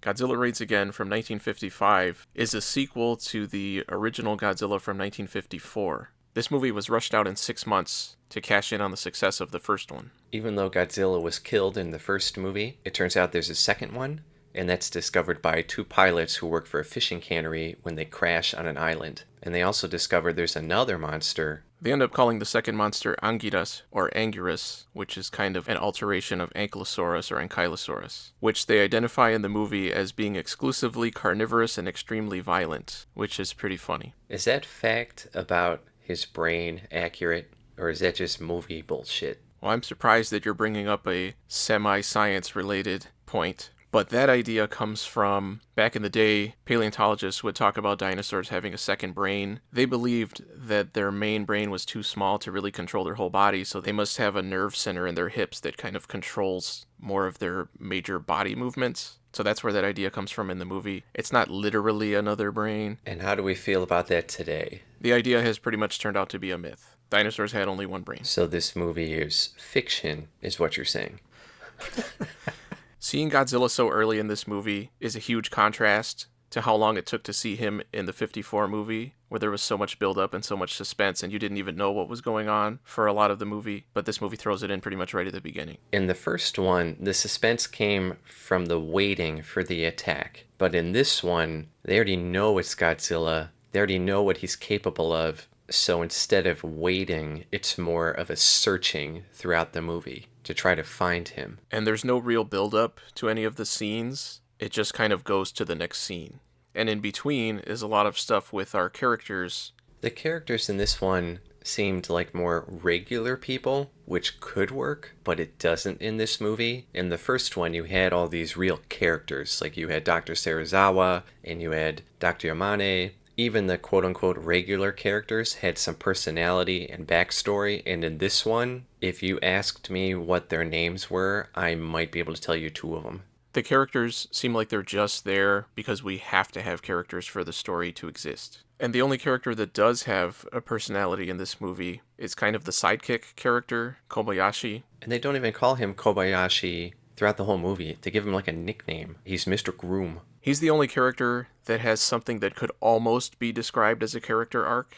Godzilla Raids Again from 1955 is a sequel to the original Godzilla from 1954. This movie was rushed out in 6 months to cash in on the success of the first one. Even though Godzilla was killed in the first movie, it turns out there's a second one, and that's discovered by two pilots who work for a fishing cannery when they crash on an island. And they also discover there's another monster. They end up calling the second monster Anguirus, or Anguirus, which is kind of an alteration of Ankylosaurus or Ankylosaurus, which they identify in the movie as being exclusively carnivorous and extremely violent, which is pretty funny. Is that fact about his brain accurate, or is that just movie bullshit? Well, I'm surprised that you're bringing up a semi-science related point. But that idea comes from, back in the day, paleontologists would talk about dinosaurs having a second brain. They believed that their main brain was too small to really control their whole body, so they must have a nerve center in their hips that kind of controls more of their major body movements. So that's where that idea comes from in the movie. It's not literally another brain. And how do we feel about that today? The idea has pretty much turned out to be a myth. Dinosaurs had only one brain. So this movie is fiction, is what you're saying. Seeing Godzilla so early in this movie is a huge contrast to how long it took to see him in the 54 movie, where there was so much build-up and so much suspense, and you didn't even know what was going on for a lot of the movie, but this movie throws it in pretty much right at the beginning. In the first one, the suspense came from the waiting for the attack. But in this one, they already know it's Godzilla. They already know what he's capable of. So instead of waiting, it's more of a searching throughout the movie to try to find him. And there's no real build-up to any of the scenes. It just kind of goes to the next scene. And in between is a lot of stuff with our characters. The characters in this one seemed like more regular people, which could work, but it doesn't in this movie. In the first one, you had all these real characters. Like you had Dr. Serizawa, and you had Dr. Yamane. Even the quote-unquote regular characters had some personality and backstory, and in this one, if you asked me what their names were, I might be able to tell you two of them. The characters seem like they're just there because we have to have characters for the story to exist. And the only character that does have a personality in this movie is kind of the sidekick character, Kobayashi. And they don't even call him Kobayashi throughout the whole movie. They give him like a nickname. He's Mr. Groom. He's the only character that has something that could almost be described as a character arc.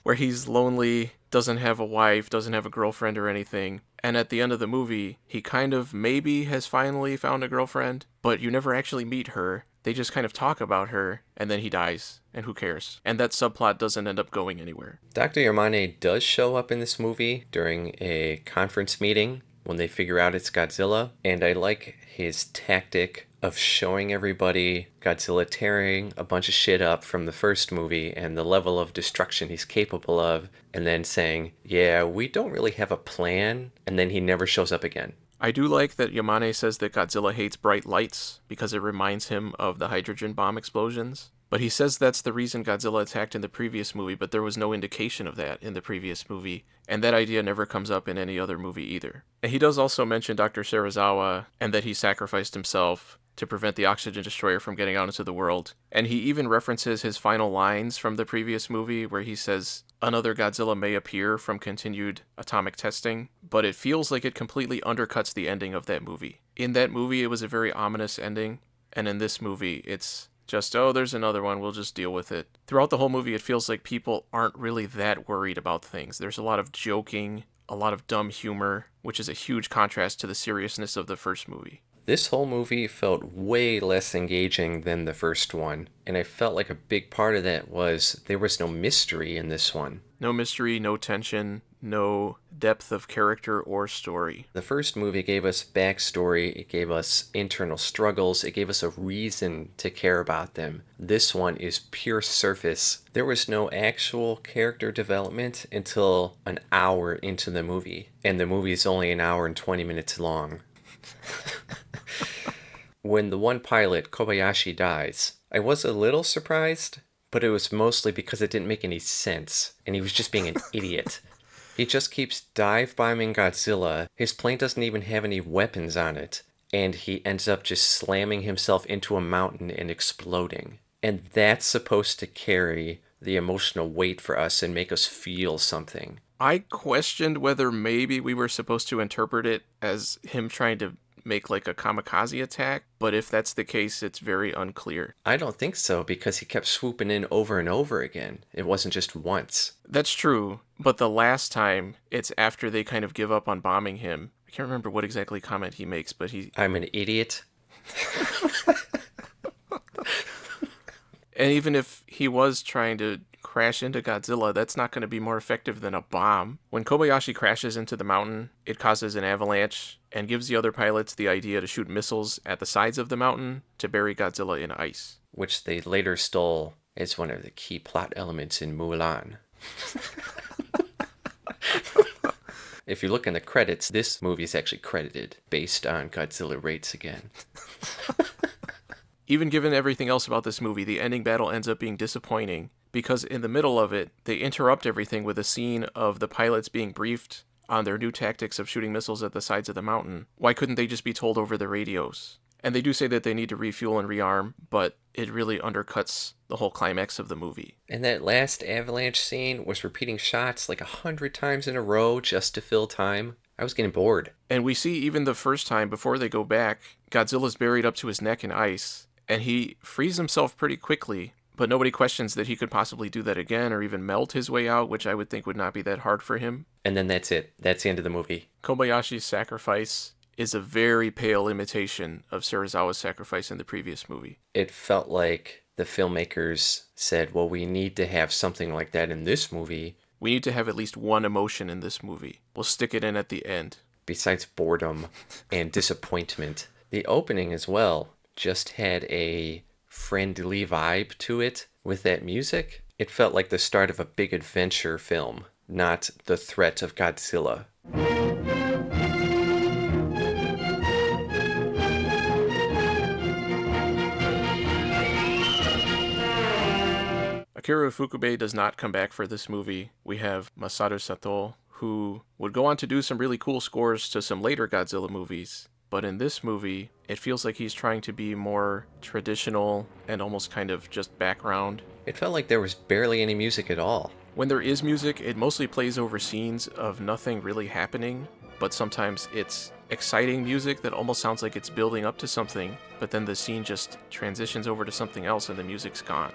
Where he's lonely, doesn't have a wife, doesn't have a girlfriend or anything. And at the end of the movie, he kind of maybe has finally found a girlfriend, but you never actually meet her. They just kind of talk about her, and then he dies, and who cares? And that subplot doesn't end up going anywhere. Dr. Yamane does show up in this movie during a conference meeting when they figure out it's Godzilla, and I like his tactic of showing everybody Godzilla tearing a bunch of shit up from the first movie and the level of destruction he's capable of, and then saying, yeah, we don't really have a plan, and then he never shows up again. I do like that Yamane says that Godzilla hates bright lights because it reminds him of the hydrogen bomb explosions. But he says that's the reason Godzilla attacked in the previous movie, but there was no indication of that in the previous movie, and that idea never comes up in any other movie either. And he does also mention Dr. Serizawa and that he sacrificed himself to prevent the oxygen destroyer from getting out into the world. And he even references his final lines from the previous movie where he says another Godzilla may appear from continued atomic testing, but it feels like it completely undercuts the ending of that movie. In that movie, it was a very ominous ending, and in this movie, it's just, oh, there's another one, we'll just deal with it. Throughout the whole movie, it feels like people aren't really that worried about things. There's a lot of joking, a lot of dumb humor, which is a huge contrast to the seriousness of the first movie. This whole movie felt way less engaging than the first one, and I felt like a big part of that was there was no mystery in this one. No mystery, no tension, no depth of character or story. The first movie gave us backstory, it gave us internal struggles, it gave us a reason to care about them. This one is pure surface. There was no actual character development until an hour into the movie, and the movie is only an hour and 20 minutes long. When the one pilot, Kobayashi, dies, I was a little surprised, but it was mostly because it didn't make any sense, and he was just being an idiot. He just keeps dive-bombing Godzilla, his plane doesn't even have any weapons on it, and he ends up just slamming himself into a mountain and exploding. And that's supposed to carry the emotional weight for us and make us feel something. I questioned whether maybe we were supposed to interpret it as him trying to make like a kamikaze attack, but if that's the case, it's very unclear. I don't think so, because he kept swooping in over and over again. It wasn't just once. That's true, but the last time, it's after they kind of give up on bombing him. I can't remember what exactly comment he makes, but I'm an idiot. And even if he was trying to crash into Godzilla, that's not going to be more effective than a bomb. When Kobayashi crashes into the mountain, it causes an avalanche and gives the other pilots the idea to shoot missiles at the sides of the mountain to bury Godzilla in ice. Which they later stole as one of the key plot elements in Mulan. If you look in the credits, this movie is actually credited based on Godzilla rates again. Even given everything else about this movie, the ending battle ends up being disappointing because in the middle of it, they interrupt everything with a scene of the pilots being briefed on their new tactics of shooting missiles at the sides of the mountain. Why couldn't they just be told over the radios? And they do say that they need to refuel and rearm, but it really undercuts the whole climax of the movie. And that last avalanche scene was repeating shots like 100 times in a row just to fill time. I was getting bored. And we see even the first time, before they go back, Godzilla's buried up to his neck in ice, and he frees himself pretty quickly, but nobody questions that he could possibly do that again or even melt his way out, which I would think would not be that hard for him. And then that's it. That's the end of the movie. Kobayashi's sacrifice is a very pale imitation of Serizawa's sacrifice in the previous movie. It felt like the filmmakers said, well, we need to have something like that in this movie. We need to have at least one emotion in this movie. We'll stick it in at the end. Besides boredom and disappointment. The opening as well just had a friendly vibe to it with that music. It felt like the start of a big adventure film, not the threat of Godzilla. Akira Ifukube does not come back for this movie. We have Masaru Sato, who would go on to do some really cool scores to some later Godzilla movies. But in this movie, it feels like he's trying to be more traditional and almost kind of just background. It felt like there was barely any music at all. When there is music, it mostly plays over scenes of nothing really happening, but sometimes it's exciting music that almost sounds like it's building up to something, but then the scene just transitions over to something else and the music's gone.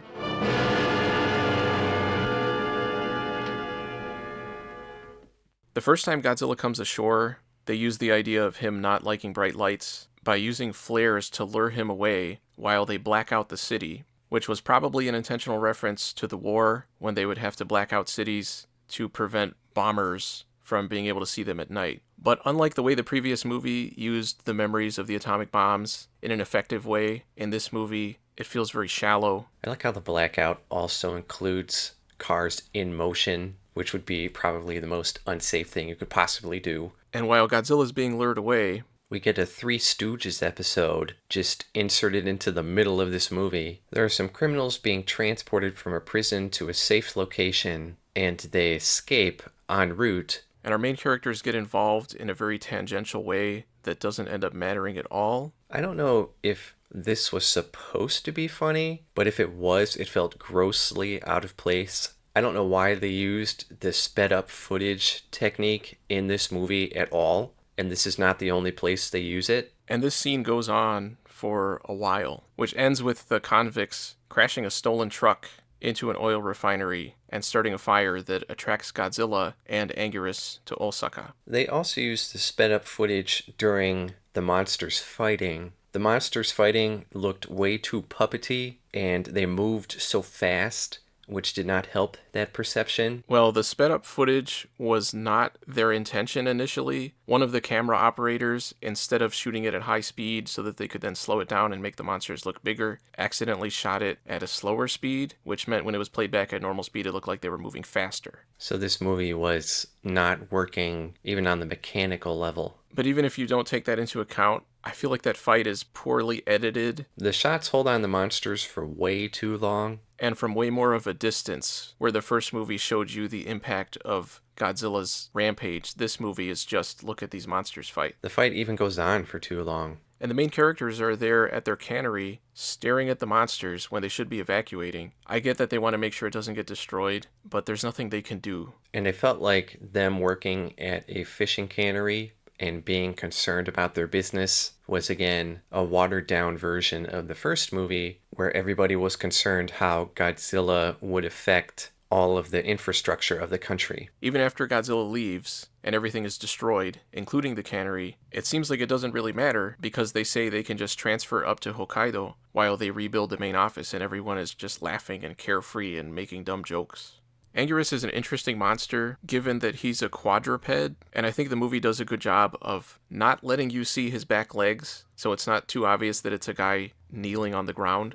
The first time Godzilla comes ashore, they use the idea of him not liking bright lights by using flares to lure him away while they black out the city, which was probably an intentional reference to the war when they would have to black out cities to prevent bombers from being able to see them at night. But unlike the way the previous movie used the memories of the atomic bombs in an effective way, in this movie, it feels very shallow. I like how the blackout also includes cars in motion, which would be probably the most unsafe thing you could possibly do. And while Godzilla's being lured away, we get a Three Stooges episode just inserted into the middle of this movie. There are some criminals being transported from a prison to a safe location, and they escape en route. And our main characters get involved in a very tangential way that doesn't end up mattering at all. I don't know if this was supposed to be funny, but if it was, it felt grossly out of place. I don't know why they used the sped up footage technique in this movie at all, and this is not the only place they use it. And this scene goes on for a while, which ends with the convicts crashing a stolen truck into an oil refinery and starting a fire that attracts Godzilla and Anguirus to Osaka. They also used the sped up footage during the monsters fighting. The monsters fighting looked way too puppety, and they moved so fast, which did not help that perception. Well, the sped up footage was not their intention initially. One of the camera operators, instead of shooting it at high speed so that they could then slow it down and make the monsters look bigger, accidentally shot it at a slower speed, which meant when it was played back at normal speed, it looked like they were moving faster. So this movie was not working even on the mechanical level. But even if you don't take that into account, I feel like that fight is poorly edited. The shots hold on the monsters for way too long. And from way more of a distance, where the first movie showed you the impact of Godzilla's rampage, this movie is just, look at these monsters fight. The fight even goes on for too long. And the main characters are there at their cannery, staring at the monsters when they should be evacuating. I get that they want to make sure it doesn't get destroyed, but there's nothing they can do. And it felt like them working at a fishing cannery and being concerned about their business was, again, a watered-down version of the first movie where everybody was concerned how Godzilla would affect all of the infrastructure of the country. Even after Godzilla leaves and everything is destroyed, including the cannery, it seems like it doesn't really matter because they say they can just transfer up to Hokkaido while they rebuild the main office and everyone is just laughing and carefree and making dumb jokes. Anguirus is an interesting monster given that he's a quadruped, and I think the movie does a good job of not letting you see his back legs, so it's not too obvious that it's a guy kneeling on the ground.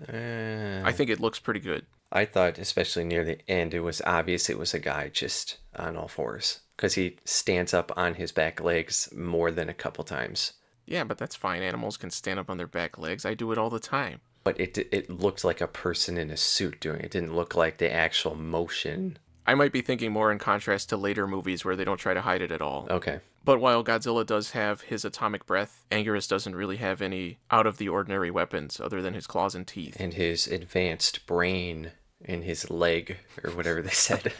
I think it looks pretty good. I thought, especially near the end, it was obvious it was a guy just on all fours, because he stands up on his back legs more than a couple times. Yeah, but that's fine. Animals can stand up on their back legs. I do it all the time. But it looked like a person in a suit doing it. It didn't look like the actual motion. I might be thinking more in contrast to later movies where they don't try to hide it at all. Okay. But while Godzilla does have his atomic breath, Anguirus doesn't really have any out-of-the-ordinary weapons other than his claws and teeth. And his advanced brain in his leg, or whatever they said.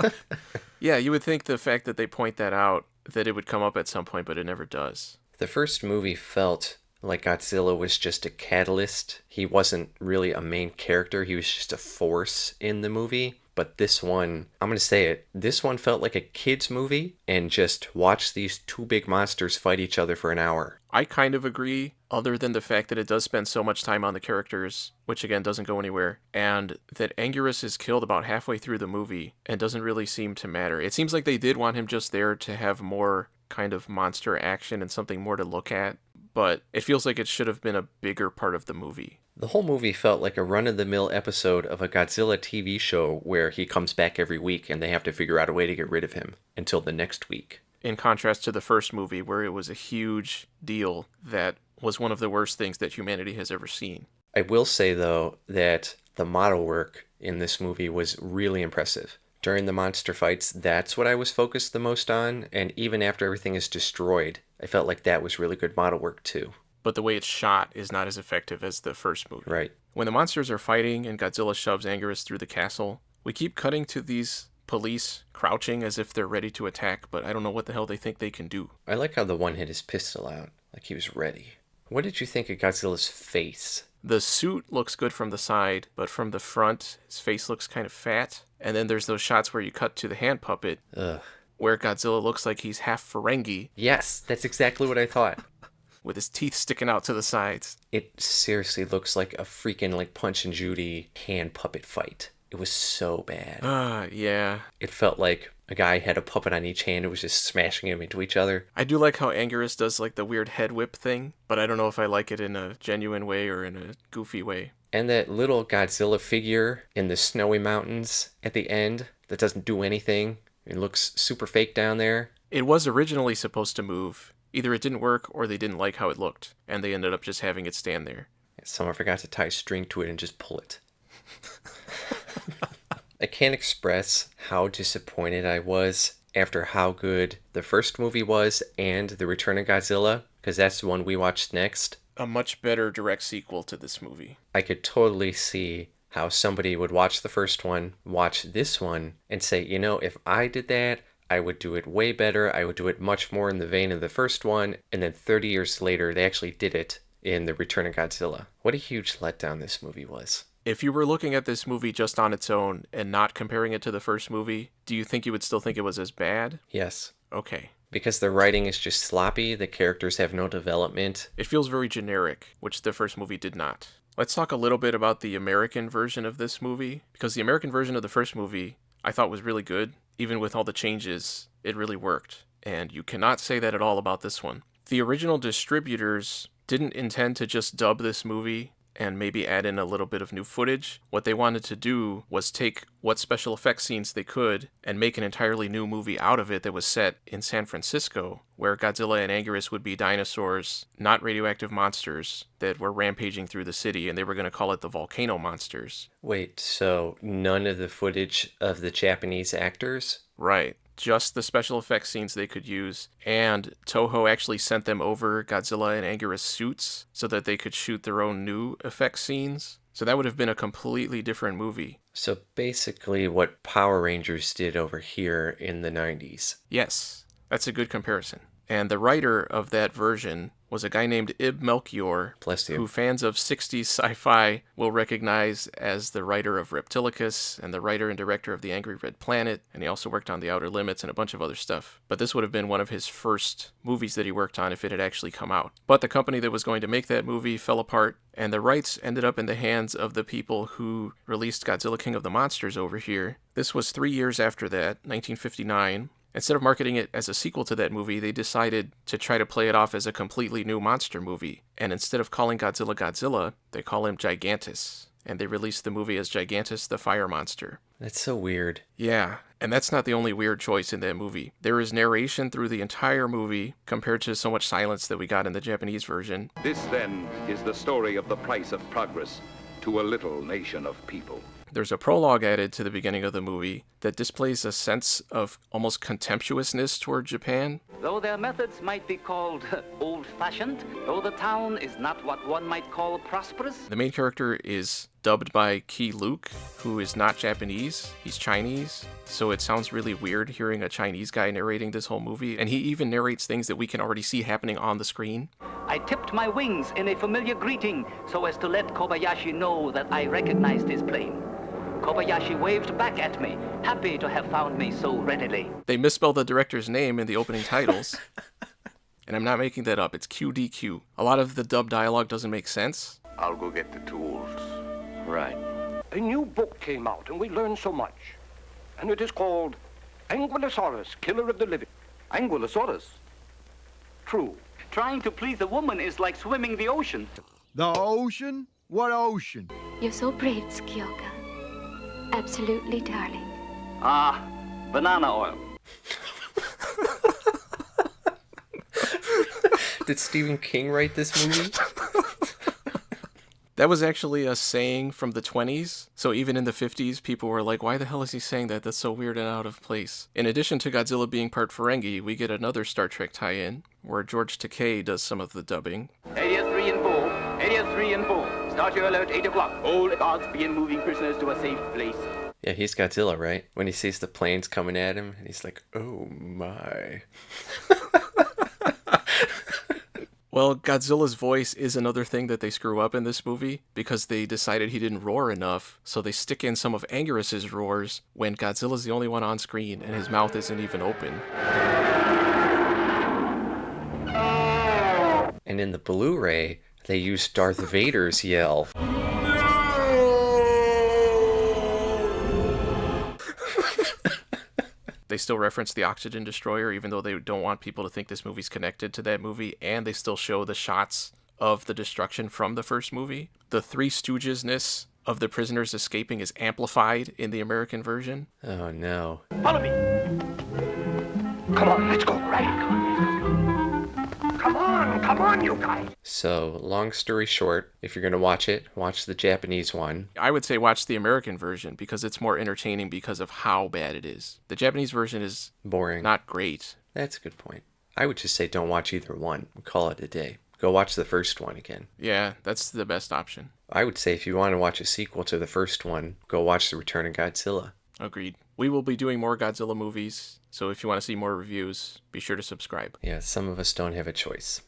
Yeah, you would think the fact that they point that out, that it would come up at some point, but it never does. The first movie felt like Godzilla was just a catalyst. He wasn't really a main character. He was just a force in the movie. But this one, I'm going to say it, this one felt like a kid's movie and just watch these two big monsters fight each other for an hour. I kind of agree, other than the fact that it does spend so much time on the characters, which again doesn't go anywhere, and that Anguirus is killed about halfway through the movie and doesn't really seem to matter. It seems like they did want him just there to have more kind of monster action and something more to look at, but it feels like it should have been a bigger part of the movie. The whole movie felt like a run-of-the-mill episode of a Godzilla TV show where he comes back every week and they have to figure out a way to get rid of him until the next week. In contrast to the first movie, where it was a huge deal that was one of the worst things that humanity has ever seen. I will say, though, that the model work in this movie was really impressive. During the monster fights, that's what I was focused the most on, and even after everything is destroyed, I felt like that was really good model work, too. But the way it's shot is not as effective as the first movie. Right. When the monsters are fighting and Godzilla shoves Anguirus through the castle, we keep cutting to these police crouching as if they're ready to attack, but I don't know what the hell they think they can do. I like how the one hit his pistol out, like he was ready. What did you think of Godzilla's face? The suit looks good from the side, but from the front, his face looks kind of fat. And then there's those shots where you cut to the hand puppet, where Godzilla looks like he's half Ferengi. Yes, that's exactly what I thought. With his teeth sticking out to the sides. It seriously looks like a freaking like Punch and Judy hand puppet fight. It was so bad. Yeah. It felt like a guy had a puppet on each hand and was just smashing them into each other. I do like how Anguirus does like the weird head whip thing, but I don't know if I like it in a genuine way or in a goofy way. And that little Godzilla figure in the snowy mountains at the end that doesn't do anything. It looks super fake down there. It was originally supposed to move. Either it didn't work or they didn't like how it looked, and they ended up just having it stand there. Someone forgot to tie a string to it and just pull it. I can't express how disappointed I was after how good the first movie was and The Return of Godzilla, because that's the one we watched next. A much better direct sequel to this movie. I could totally see how somebody would watch the first one, watch this one, and say, you know, if I did that, I would do it way better. I would do it much more in the vein of the first one. And then 30 years later, they actually did it in The Return of Godzilla. What a huge letdown this movie was. If you were looking at this movie just on its own and not comparing it to the first movie, do you think you would still think it was as bad? Yes. Okay. Because the writing is just sloppy, the characters have no development. It feels very generic, which the first movie did not. Let's talk a little bit about the American version of this movie, because the American version of the first movie I thought was really good. Even with all the changes, it really worked. And you cannot say that at all about this one. The original distributors didn't intend to just dub this movie and maybe add in a little bit of new footage. What they wanted to do was take what special effects scenes they could and make an entirely new movie out of it that was set in San Francisco, where Godzilla and Anguirus would be dinosaurs, not radioactive monsters, that were rampaging through the city, and they were going to call it the Volcano Monsters. Wait, so none of the footage of the Japanese actors? Right. Just the special effects scenes they could use, and Toho actually sent them over Godzilla and Anguirus suits so that they could shoot their own new effects scenes. So that would have been a completely different movie. So basically what Power Rangers did over here in the 90s. Yes, that's a good comparison. And the writer of that version was a guy named Ib Melchior, Bless you. who fans of 60s sci-fi will recognize as the writer of Reptilicus and the writer and director of The Angry Red Planet, and he also worked on The Outer Limits and a bunch of other stuff. But this would have been one of his first movies that he worked on if it had actually come out. But the company that was going to make that movie fell apart, and the rights ended up in the hands of the people who released Godzilla King of the Monsters over here. This was 3 years after that, 1959. Instead of marketing it as a sequel to that movie, they decided to try to play it off as a completely new monster movie. And instead of calling Godzilla Godzilla, they call him Gigantus. And they released the movie as Gigantus the Fire Monster. That's so weird. Yeah, and that's not the only weird choice in that movie. There is narration through the entire movie compared to so much silence that we got in the Japanese version. This, then, is the story of the price of progress to a little nation of people. There's a prologue added to the beginning of the movie that displays a sense of almost contemptuousness toward Japan. Though their methods might be called old-fashioned, though the town is not what one might call prosperous. The main character is dubbed by Key Luke, who is not Japanese, he's Chinese, so it sounds really weird hearing a Chinese guy narrating this whole movie, and he even narrates things that we can already see happening on the screen. I tipped my wings in a familiar greeting so as to let Kobayashi know that I recognized his plane. Kobayashi waved back at me, happy to have found me so readily. They misspell the director's name in the opening titles. And I'm not making that up, it's QDQ. A lot of the dub dialogue doesn't make sense. I'll go get the tools. Right. A new book came out, and we learned so much. And it is called Ankylosaurus, Killer of the Living. Ankylosaurus? True. Trying to please a woman is like swimming the ocean. The ocean? What ocean? You're so brave, Skyoka. Absolutely, darling. Ah, banana oil. Did Stephen King write this movie? That was actually a saying from the 20s, so even in the 50s, people were like, why the hell is he saying that? That's so weird and out of place. In addition to Godzilla being part Ferengi, we get another Star Trek tie-in, where George Takei does some of the dubbing. Area 3 and 4. Area 3 and 4. Start your alert 8 o'clock. All guards begin moving prisoners to a safe place. Yeah, he's Godzilla, right? When he sees the planes coming at him, and he's like, oh my. Well, Godzilla's voice is another thing that they screw up in this movie, because they decided he didn't roar enough, so they stick in some of Anguirus' roars when Godzilla's the only one on screen and his mouth isn't even open. And in the Blu-ray, they use Darth Vader's yell. They still reference the oxygen destroyer, even though they don't want people to think this movie's connected to that movie, and they still show the shots of the destruction from the first movie. The Three Stooges-ness of the prisoners escaping is amplified in the American version. Oh no. Follow me. Come on, let's go. Right. Come on, you guys. So, long story short, if you're going to watch it, watch the Japanese one. I would say watch the American version because it's more entertaining because of how bad it is. The Japanese version is Boring. not great. That's a good point. I would just say don't watch either one. Call it a day. Go watch the first one again. Yeah, that's the best option. I would say if you want to watch a sequel to the first one, go watch The Return of Godzilla. Agreed. We will be doing more Godzilla movies, so if you want to see more reviews, be sure to subscribe. Yeah, some of us don't have a choice.